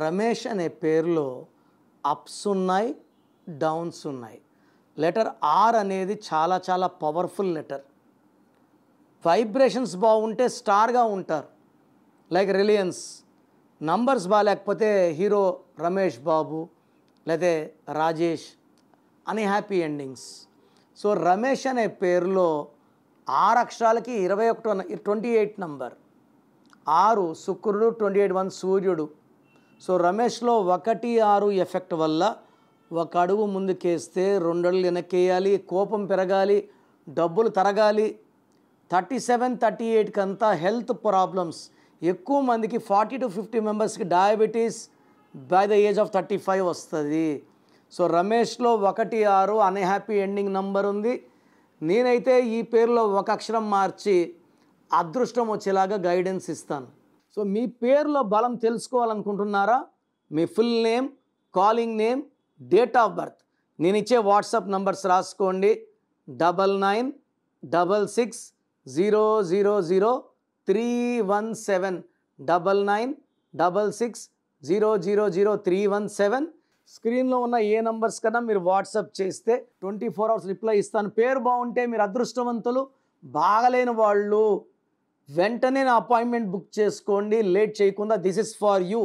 రమేష్ అనే పేరులో అప్స్ ఉన్నాయి, డౌన్స్ ఉన్నాయి. లెటర్ ఆర్ అనేది చాలా చాలా పవర్ఫుల్ లెటర్. వైబ్రేషన్స్ బాగుంటే స్టార్గా ఉంటారు, లైక్ రిలయన్స్. నంబర్స్ బాగాలేకపోతే హీరో రమేష్ బాబు లేదా రాజేష్ అని హ్యాపీ ఎండింగ్స్. సో రమేష్ అనే పేరులో 6 అక్షరాలకి 28 నంబర్. 6 శుక్రుడు, 28 1 సూర్యుడు. సో రమేష్లో 1 6 ఎఫెక్ట్ వల్ల ఒక అడుగు ముందుకేస్తే 2 అడుగులు వెనక్కేయాలి, కోపం పెరగాలి, డబ్బులు తరగాలి. 37 38 కంతా హెల్త్ ప్రాబ్లమ్స్. ఎక్కువ మందికి 40 to 50 మెంబర్స్కి diabetes by the age of 35 వస్తుంది. సో రమేష్లో 1 6 అన్హ్యాపీ ఎండింగ్ నంబర్ ఉంది. నేనైతే ఈ పేరులో ఒక అక్షరం మార్చి అదృష్టం వచ్చేలాగా గైడెన్స్ ఇస్తాను. సో మీ పేరులో బలం తెలుసుకోవాలనుకుంటున్నారా? మీ full name, calling name, date of birth, నేను ఇచ్చే వాట్సాప్ నంబర్స్ రాసుకోండి. 9966000317 9966000317. స్క్రీన్లో ఉన్న ఏ నంబర్స్ కన్నా మీరు వాట్సాప్ చేస్తే 24 hours రిప్లై ఇస్తాను. పేరు బాగుంటే మీరు అదృష్టవంతులు. బాగలేని వాళ్ళు వెంటనే నా అపాయింట్మెంట్ బుక్ చేసుకోండి, లేట్ చేయకుండా. This is for you.